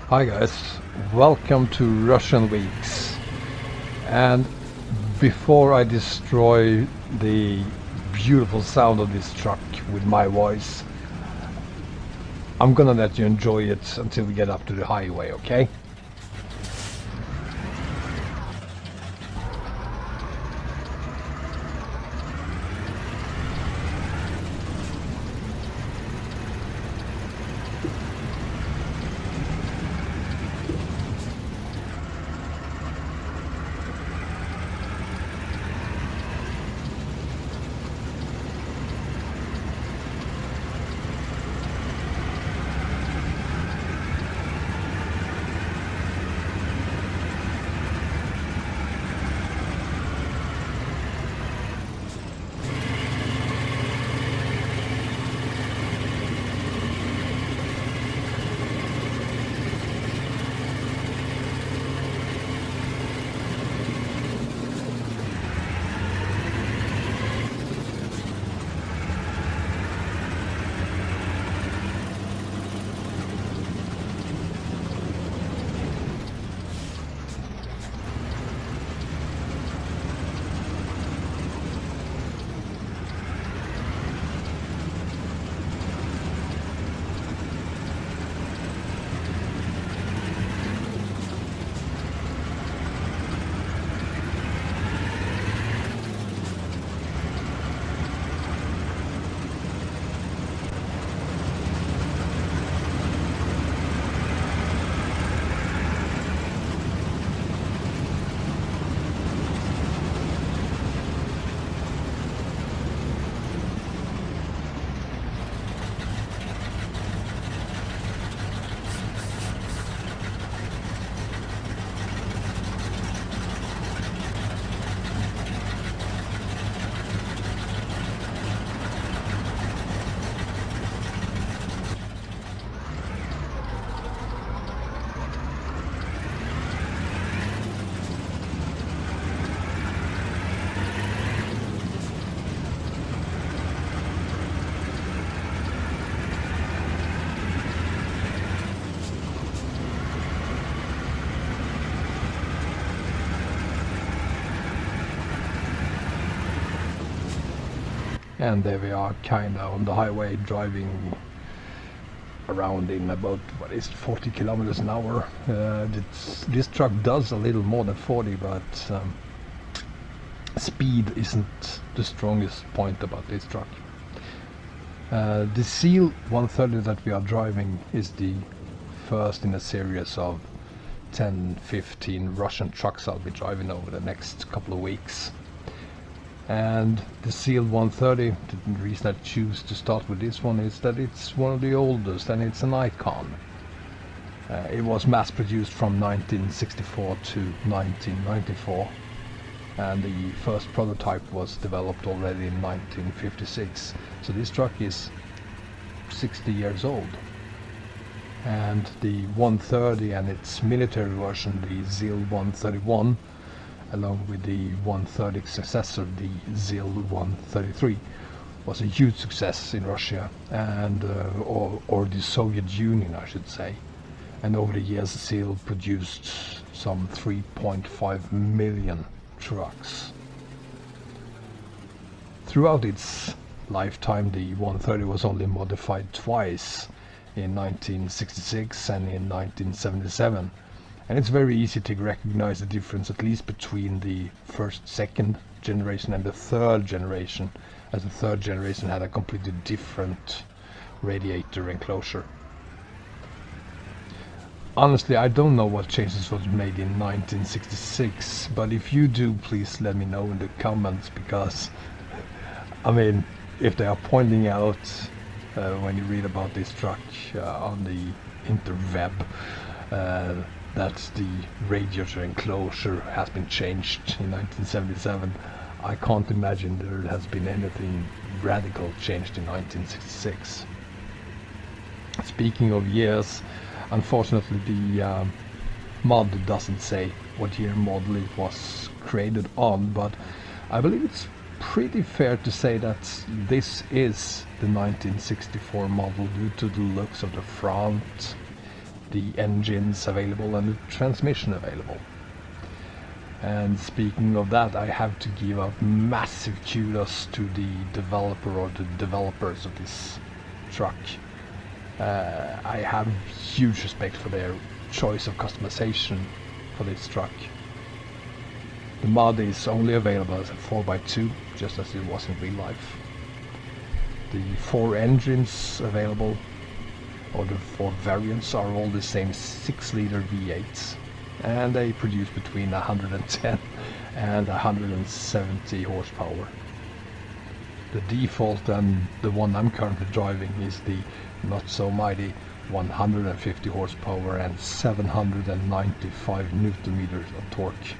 Hi guys, welcome to Russian Weeks. And before I destroy the beautiful sound of this truck with my voice, I'm gonna let you enjoy it until we get up to the highway, okay? And there we are, kinda on the highway, driving around in about, 40 kilometers an hour. This truck does a little more than 40, but speed isn't the strongest point about this truck. The ZIL 130 that we are driving is the first in a series of 10-15 Russian trucks I'll be driving over the next couple of weeks. And the ZIL 130, the reason I choose to start with this one is that it's one of the oldest and it's an icon. It was mass produced from 1964 to 1994, and the first prototype was developed already in 1956. So this truck is 60 years old. And the 130 and its military version, the ZIL 131, along with the 130 successor, the ZIL 133, was a huge success in Russia and or the Soviet Union, I should say. And over the years, ZIL produced some 3.5 million trucks. Throughout its lifetime, the 130 was only modified twice, in 1966 and in 1977. And it's very easy to recognize the difference, at least between the second generation and the third generation, as the third generation had a completely different radiator enclosure. Honestly, I don't know what changes was made in 1966, but if you do, please let me know in the comments, because, I mean, if they are pointing out when you read about this truck on the interweb, that the radiator enclosure has been changed in 1977. I can't imagine there has been anything radical changed in 1966. Speaking of years, unfortunately the mod doesn't say what year model it was created on, but I believe it's pretty fair to say that this is the 1964 model due to the looks of the front the engines available and the transmission available. And speaking of that, I have to give a massive kudos to the developer or the developers of this truck. I have huge respect for their choice of customization for this truck. The mod is only available as a 4x2, just as it was in real life. The 4 engines available, or the 4 variants, are all the same 6-liter V8s, and they produce between 110 and 170 horsepower. The default, and the one I'm currently driving, is the not so mighty 150 horsepower and 795 newton meters of torque.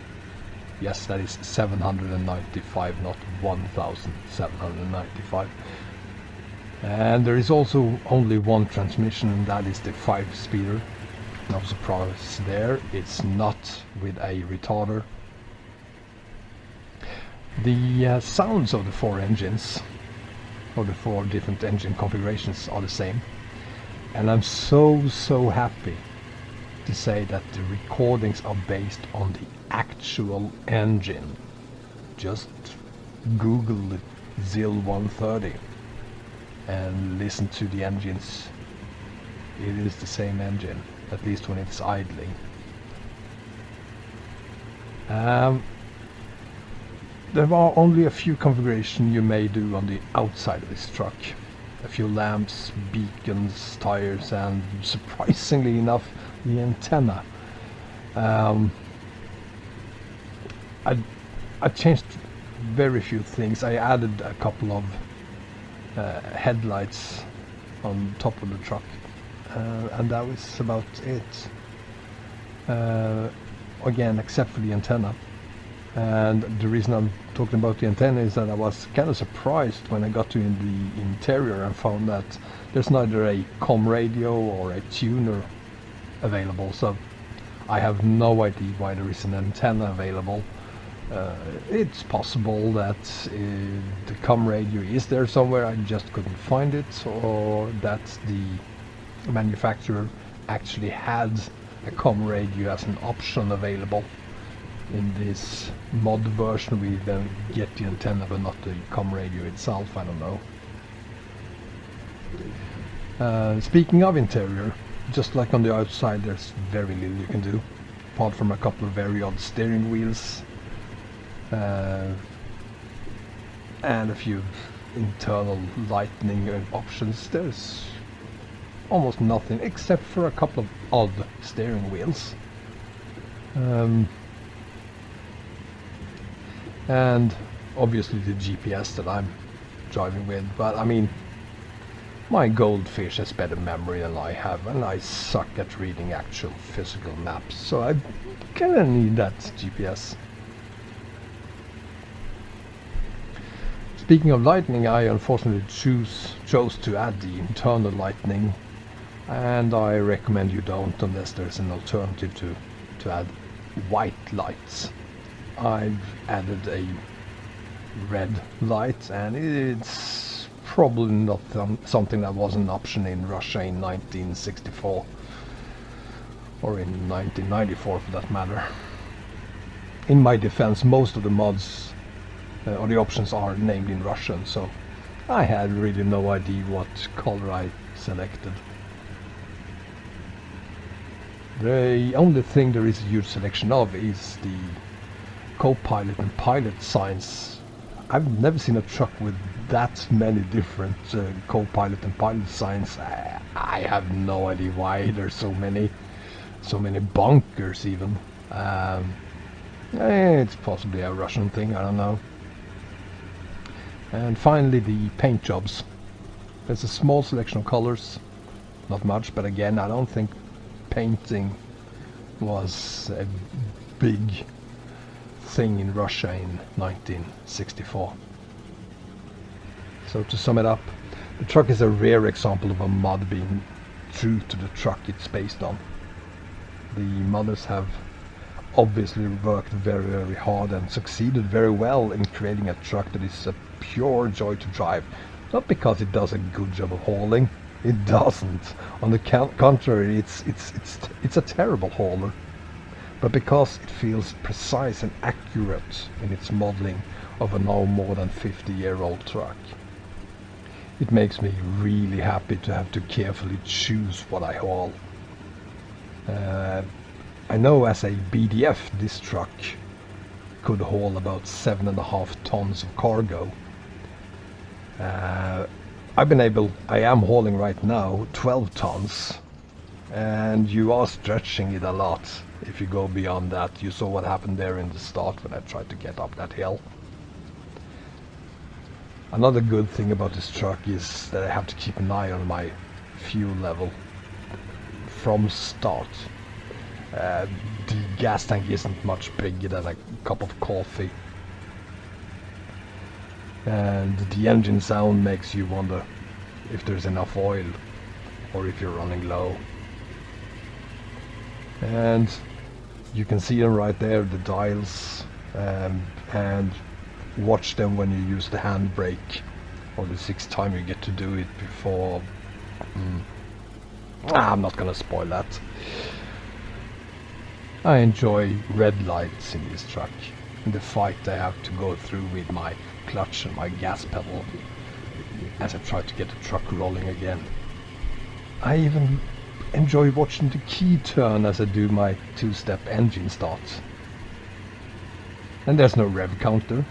Yes, that is 795, not 1795. And there is also only one transmission, and that is the 5-speeder. No surprise there, it's not with a retarder. The sounds of the 4 engines, or the 4 different engine configurations, are the same. And I'm so happy to say that the recordings are based on the actual engine. Just Google the ZIL 130 and listen to the engines. It is the same engine, at least when it's idling. There are only a few configurations you may do on the outside of this truck. A few lamps, beacons, tires, and surprisingly enough, the antenna. I changed very few things. I added a couple of headlights on top of the truck, and that was about it. Again, except for the antenna. And the reason I'm talking about the antenna is that I was kind of surprised when I got to the interior and found that there's neither a com radio or a tuner available, so I have no idea why there is an antenna available. It's possible that the com radio is there somewhere, I just couldn't find it, or that the manufacturer actually had a com radio as an option available. In this mod version we then get the antenna but not the com radio itself, I don't know. Speaking of interior, just like on the outside, there's very little you can do, apart from a couple of very odd steering wheels and a few internal lighting options. There's almost nothing except for a couple of odd steering wheels. And obviously the GPS that I'm driving with, but I mean, my goldfish has better memory than I have, and I suck at reading actual physical maps, so I kinda need that GPS. Speaking of lightning, I unfortunately chose to add the internal lightning, and I recommend you don't unless there's an alternative to add white lights. I've added a red light, and it's probably not something that was an option in Russia in 1964 or in 1994 for that matter. In my defense, most of the mods or the options are named in Russian, so I had really no idea what color I selected. The only thing there is a huge selection of is the co-pilot and pilot signs. I've never seen a truck with that many different co-pilot and pilot signs. I have no idea why there's so many bunkers even. It's possibly a Russian thing, I don't know. And finally, the paint jobs. There's a small selection of colors, not much, but again, I don't think painting was a big thing in Russia in 1964. So to sum it up, the truck is a rare example of a mod being true to the truck it's based on. The modders have obviously worked very hard and succeeded very well in creating a truck that is a pure joy to drive. Not because it does a good job of hauling, It doesn't. On the contrary, it's a terrible hauler. But because it feels precise and accurate in its modeling of a now more than 50-year-old truck, it makes me really happy to have to carefully choose what I haul. I know as a BDF this truck could haul about 7.5 tons of cargo. I am hauling right now 12 tons, and you are stretching it a lot if you go beyond that. You saw what happened there in the start when I tried to get up that hill. Another good thing about this truck is that I have to keep an eye on my fuel level from start. The gas tank isn't much bigger than a cup of coffee, and the engine sound makes you wonder if there's enough oil or if you're running low. And you can see them right there, the dials, and watch them when you use the handbrake, or the 6th time you get to do it before. I'm not gonna spoil that. I enjoy red lights in this truck and the fight I have to go through with my clutch and my gas pedal as I try to get the truck rolling again. I even enjoy watching the key turn as I do my 2-step engine start. And there's no rev counter,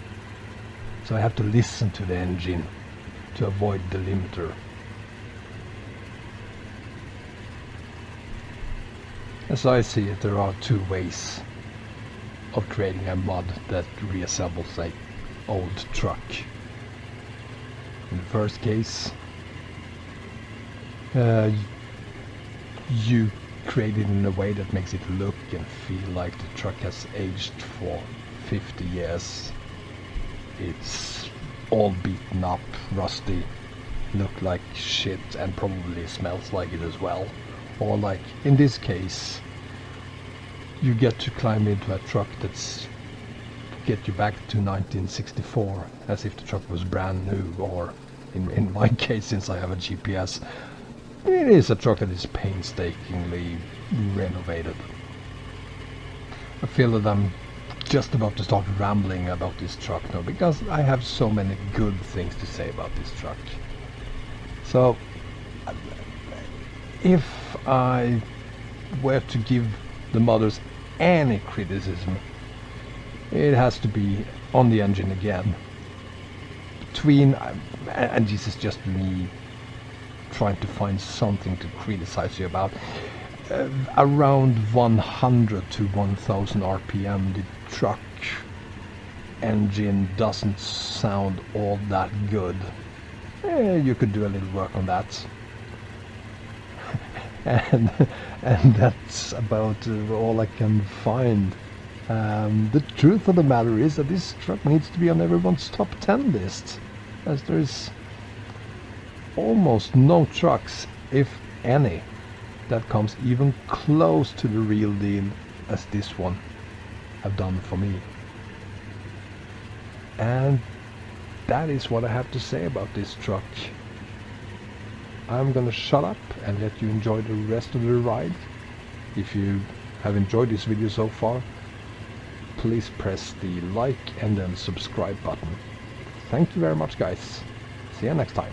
so I have to listen to the engine to avoid the limiter. As I see it, there are 2 ways of creating a mod that reassembles an old truck. In the first case, you create it in a way that makes it look and feel like the truck has aged for 50 years. It's all beaten up, rusty, look like shit, and probably smells like it as well. Or like in this case, you get to climb into a truck that's get you back to 1964 as if the truck was brand new, or in my case, since I have a GPS, it is a truck that is painstakingly renovated. I feel that I'm just about to start rambling about this truck now, because I have so many good things to say about this truck. So if I were to give the modders any criticism, it has to be on the engine again. And this is just me trying to find something to criticize you about. Around 100 to 1000 RPM, the truck engine doesn't sound all that good. You could do a little work on that. and that's about all I can find. The truth of the matter is that this truck needs to be on everyone's top 10 list, as there's almost no trucks, if any, that comes even close to the real deal as this one have done for me. And that is what I have to say about this truck. I'm gonna shut up and let you enjoy the rest of the ride. If you have enjoyed this video so far, please press the like and then subscribe button. Thank you very much, guys. See you next time.